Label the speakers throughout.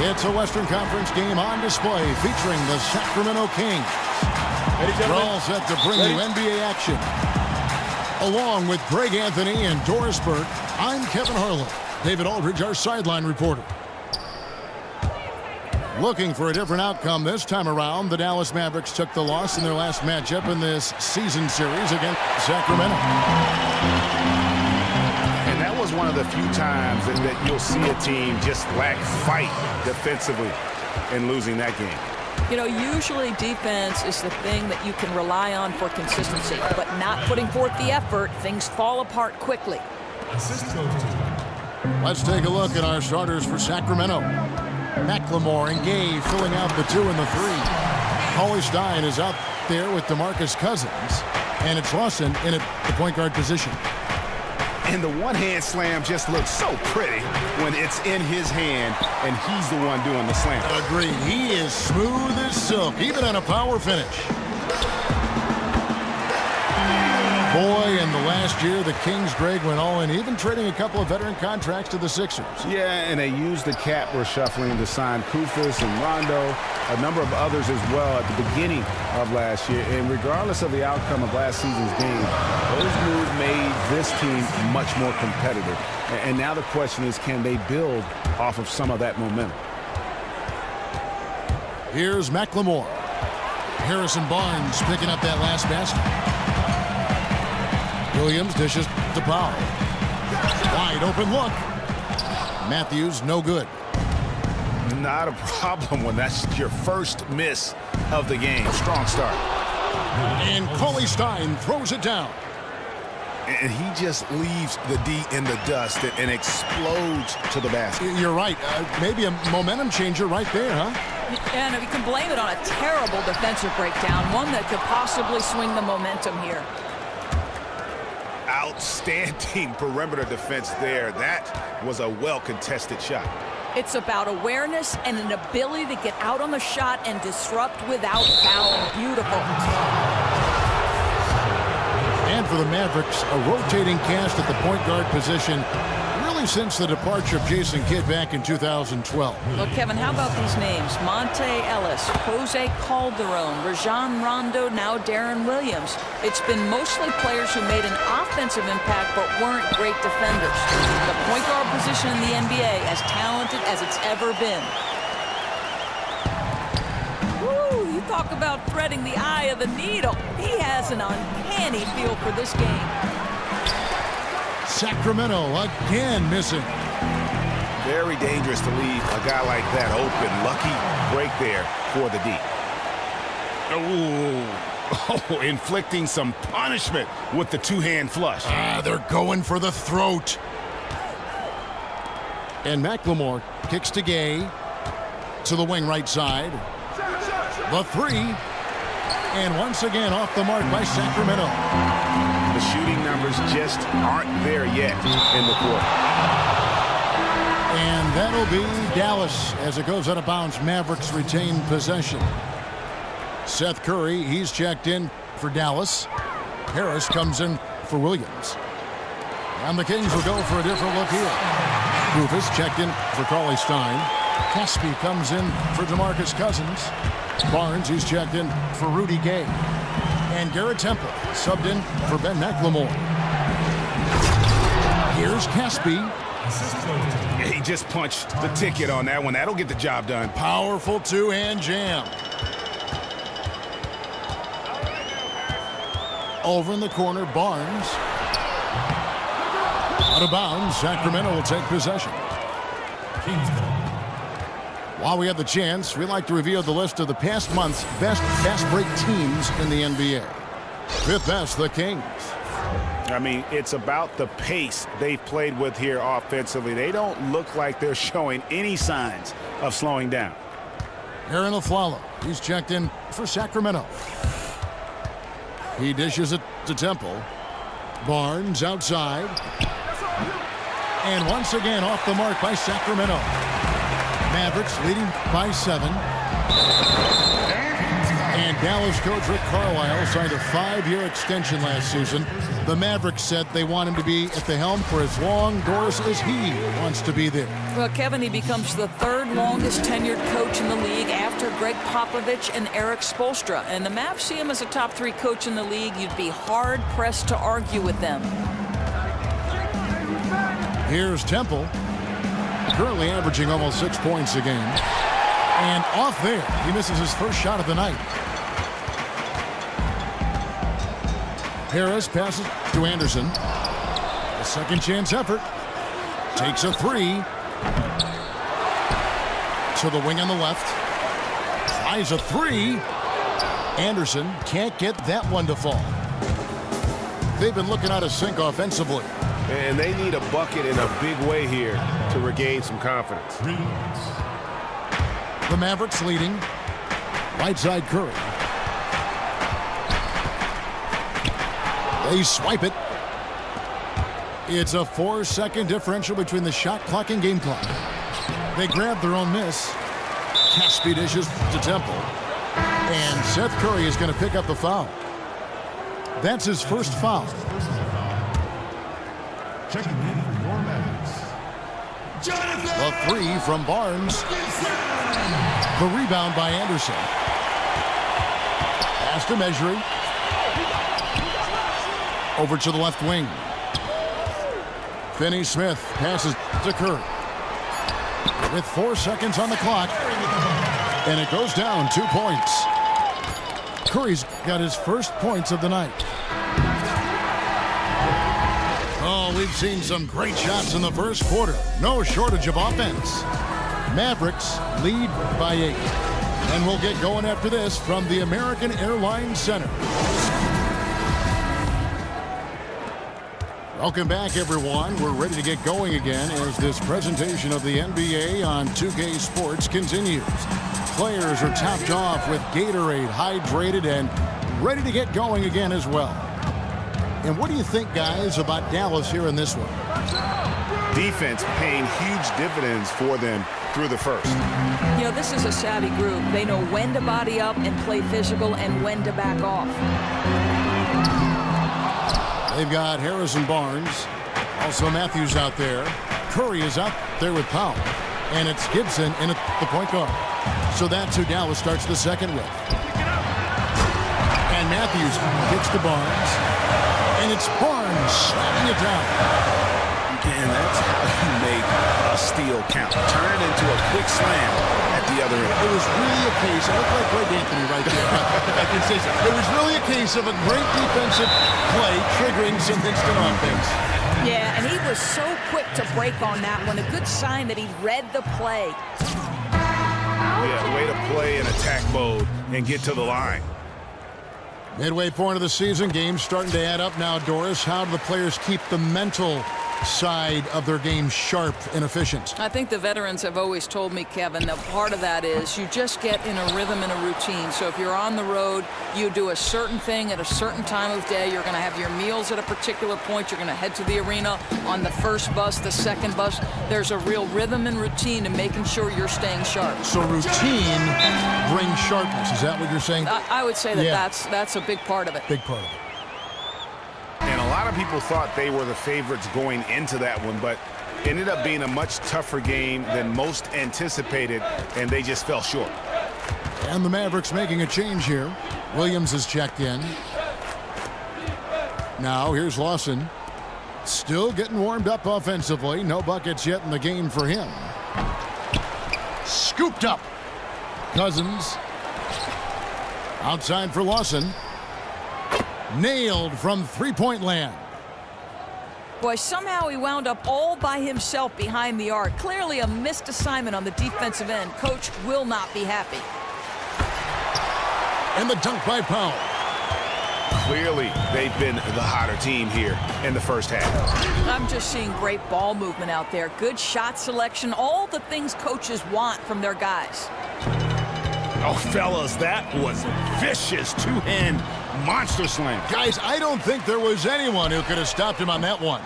Speaker 1: It's a Western Conference game on display featuring the Sacramento Kings. We're all set to bring you NBA action. Along with Greg Anthony and Doris Burke, I'm Kevin Harlan. David Aldridge, our sideline reporter. Looking for a different outcome this time around, the Dallas Mavericks took the loss in their last matchup in this season series against Sacramento.
Speaker 2: And that was one of the few times that you'll see a team just lack fight defensively in losing that game.
Speaker 3: You know, usually defense is the thing that you can rely on for consistency, but not putting forth the effort, things fall apart quickly.
Speaker 1: Let's take a look at our starters for Sacramento. McLemore and Gay filling out the 2 and the 3. Cauley-Stein is out there with DeMarcus Cousins, and it's Lawson in at the point guard position.
Speaker 2: And the one-hand slam just looks so pretty when it's in his hand and he's the one doing the slam.
Speaker 1: Agreed. He is smooth as silk, even on a power finish. Boy, in the last year, the Kings, Greg, went all in, even trading a couple of veteran contracts to the Sixers.
Speaker 2: Yeah, and they used the cap reshuffling to sign Kufis and Rondo, a number of others as well at the beginning of last year. And regardless of the outcome of last season's game, those moves made this team much more competitive. And now the question is, can they build off of some of that momentum?
Speaker 1: Here's McLemore. Harrison Barnes picking up that last basket. Williams dishes to Powell. Wide open look. Matthews, no good.
Speaker 2: Not a problem when that's your first miss of the game. Strong start.
Speaker 1: And Cauley-Stein throws it down.
Speaker 2: And he just leaves the D in the dust and explodes to the basket.
Speaker 1: You're right. Maybe a momentum changer right there, huh?
Speaker 3: And you can blame it on a terrible defensive breakdown, one that could possibly swing the momentum here.
Speaker 2: Outstanding perimeter defense there. That was a well-contested shot.
Speaker 3: It's about awareness and an ability to get out on the shot and disrupt without fouling. Beautiful.
Speaker 1: And for the Mavericks, a rotating cast at the point guard position really since the departure of Jason Kidd back in 2012.
Speaker 3: Well, Kevin, how about these names? Monte Ellis, Jose Calderon, Rajon Rondo, now Darren Williams. It's been mostly players who made an offensive impact but weren't great defenders. The point guard position in the NBA as talented as it's ever been. Woo, you talk about threading the eye of the needle. He has an uncanny feel for this game.
Speaker 1: Sacramento again missing.
Speaker 2: Very dangerous to leave a guy like that open. Lucky break there for the D. Oh, inflicting some punishment with the two-hand flush.
Speaker 1: They're going for the throat. And McLemore kicks to Gay to the wing right side. The 3. And once again off the mark by Sacramento.
Speaker 2: The shooting numbers just aren't there yet in the court.
Speaker 1: And that'll be Dallas as it goes out of bounds. Mavericks retain possession. Seth Curry, he's checked in for Dallas. Harris comes in for Williams. And the Kings will go for a different look here. Rufus checked in for Cauley-Stein. Caspi comes in for DeMarcus Cousins. Barnes, he's checked in for Rudy Gay. And Garrett Temple subbed in for Ben McLemore. Here's Caspi.
Speaker 2: He just punched the ticket on that one. That'll get the job done.
Speaker 1: Powerful two-hand jam. Over in the corner, Barnes. Out of bounds, Sacramento will take possession. While we have the chance, we'd like to reveal the list of the past month's best fast break teams in the NBA. Fifth best, the Kings.
Speaker 2: I mean, it's about the pace they've played with here offensively. They don't look like they're showing any signs of slowing down.
Speaker 1: Aaron Aflalo, he's checked in for Sacramento. He dishes it to Temple. Barnes outside. And once again off the mark by Sacramento. Mavericks leading by 7. And Dallas coach Rick Carlisle signed a 5-year extension last season. The Mavericks said they want him to be at the helm for as long, Doris, as he wants to be there.
Speaker 3: Well, Kevin, he becomes the third longest tenured coach in the league after Greg Popovich and Eric Spoelstra. And the Mavs see him as a top 3 coach in the league. You'd be hard-pressed to argue with them.
Speaker 1: Here's Temple, currently averaging almost 6 points a game. And off there, he misses his first shot of the night. Harris passes to Anderson. A second chance effort. Takes a 3. To the wing on the left. Tries a 3. Anderson can't get that one to fall. They've been looking out of sync offensively.
Speaker 2: And they need a bucket in a big way here to regain some confidence.
Speaker 1: The Mavericks leading. Right side Curry. They swipe it. It's a 4-second differential between the shot clock and game clock. They grab their own miss. Caspi dishes to Temple. And Seth Curry is going to pick up the foul. That's his first foul.
Speaker 4: Checking in for your Mavericks,
Speaker 1: A 3 from Barnes. The rebound by Anderson. Pass to Measuring. Over to the left wing. Finney-Smith passes to Curry. With 4 seconds on the clock. And it goes down 2 points. Curry's got his first points of the night. Oh, we've seen some great shots in the first quarter. No shortage of offense. Mavericks lead by 8. And we'll get going after this from the American Airlines Center. Welcome back, everyone. We're ready to get going again as this presentation of the NBA on 2K Sports continues. Players are topped off with Gatorade, hydrated, and ready to get going again as well. And what do you think, guys, about Dallas here in this one?
Speaker 2: Defense paying huge dividends for them through the first.
Speaker 3: You know, this is a savvy group. They know when to body up and play physical and when to back off.
Speaker 1: They've got Harris and Barnes. Also Matthews out there. Curry is out there with Powell. And it's Gibson in at the point guard. So that's who Dallas starts the second with. And Matthews kicks to Barnes. And it's Barnes slamming it down.
Speaker 5: And that's how you make a steal count. Turn it into a quick slam at the other end.
Speaker 1: It was really a case, I look like Greg Anthony right there, if I can say so. It was really a case of a great defensive play triggering some instant offense.
Speaker 3: Yeah, and he was so quick to break on that one. A good sign that he read the play.
Speaker 2: Yeah, way to play in attack mode and get to the line.
Speaker 1: Midway point of the season, games starting to add up now, Doris. How do the players keep the mental side of their game sharp and efficient?
Speaker 3: I think the veterans have always told me, Kevin, that part of that is you just get in a rhythm and a routine. So if you're on the road, you do a certain thing at a certain time of day. You're going to have your meals at a particular point. You're going to head to the arena on the first bus, the second bus. There's a real rhythm and routine in making sure you're staying sharp.
Speaker 1: So routine brings sharpness. Is that what you're saying?
Speaker 3: I would say that that's a big part of it.
Speaker 1: Big part of it.
Speaker 2: And a lot of people thought they were the favorites going into that one, but ended up being a much tougher game than most anticipated, and they just fell short.
Speaker 1: And the Mavericks making a change here. Williams is checked in. Now here's Lawson. Still getting warmed up offensively. No buckets yet in the game for him. Scooped up. Cousins. Outside for Lawson. Nailed from three-point land.
Speaker 3: Boy, somehow he wound up all by himself behind the arc. Clearly a missed assignment on the defensive end. Coach will not be happy.
Speaker 1: And the dunk by Powell.
Speaker 2: Clearly, they've been the hotter team here in the first half.
Speaker 3: I'm just seeing great ball movement out there. Good shot selection. All the things coaches want from their guys.
Speaker 5: Oh, fellas, that was vicious two-hand monster slam.
Speaker 1: Guys, I don't think there was anyone who could have stopped him on that one.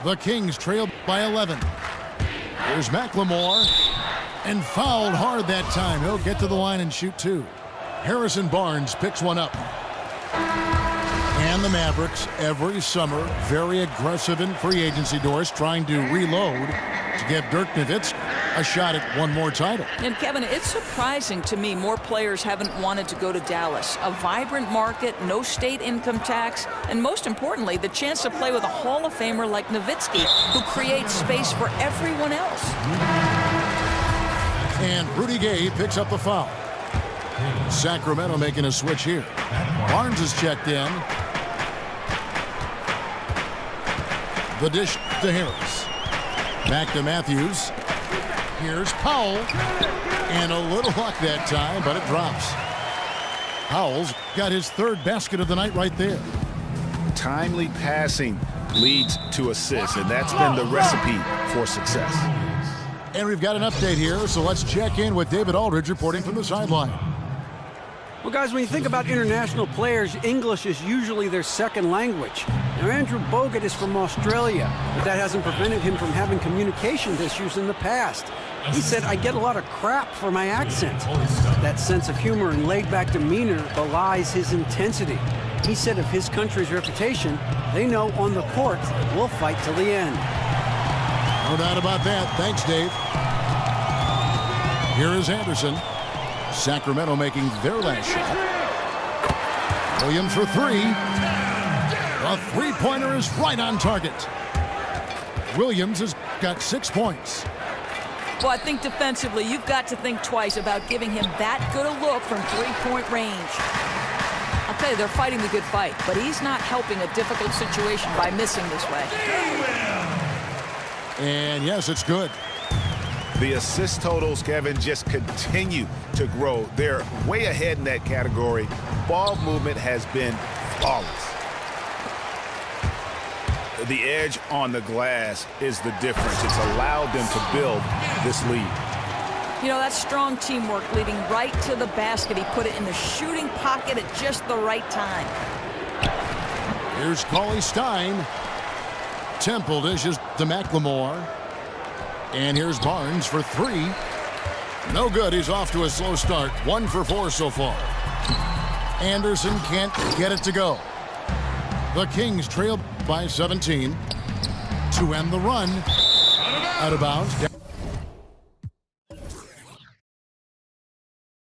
Speaker 1: The Kings trailed by 11. Here's McLemore. And fouled hard that time. He'll get to the line and shoot two. Harrison Barnes picks one up. And the Mavericks, every summer, very aggressive in free agency doors, trying to reload to give Dirk Nowitzki a shot at one more title.
Speaker 3: And Kevin, it's surprising to me more players haven't wanted to go to Dallas. A vibrant market, no state income tax, and most importantly, the chance to play with a Hall of Famer like Nowitzki, who creates space for everyone else.
Speaker 1: And Rudy Gay picks up the foul. Sacramento making a switch here. Barnes is checked in. The dish to Harris. Back to Matthews. Here's Powell. And a little luck that time, but it drops. Powell's got his third basket of the night right there.
Speaker 5: Timely passing leads to assists, and that's been the recipe for success.
Speaker 1: And we've got an update here, so let's check in with David Aldridge reporting from the sideline.
Speaker 6: Well, guys, when you think about international players, English is usually their second language. Now, Andrew Bogut is from Australia, but that hasn't prevented him from having communication issues in the past. He said, I get a lot of crap for my accent. That sense of humor and laid-back demeanor belies his intensity. He said of his country's reputation, they know on the court, we'll fight till the end.
Speaker 1: No doubt about that. Thanks, Dave. Here is Anderson. Sacramento making their last shot. Williams for three. The three-pointer is right on target. Williams has got 6 points.
Speaker 3: Well, I think defensively, you've got to think twice about giving him that good a look from three-point range. I'll tell you, they're fighting the good fight, but he's not helping a difficult situation by missing this way.
Speaker 1: And yes, it's good.
Speaker 5: The assist totals, Kevin, just continue to grow. They're way ahead in that category. Ball movement has been flawless. The edge on the glass is the difference. It's allowed them to build this lead.
Speaker 3: You know, that's strong teamwork, leading right to the basket. He put it in the shooting pocket at just the right time.
Speaker 1: Here's Cauley Stein. Temple dishes to McLemore. And here's Barnes for three. No good. He's off to a slow start. 1 for 4 so far. Anderson can't get it to go. The Kings trail by 17 to end the run. Out of bounds.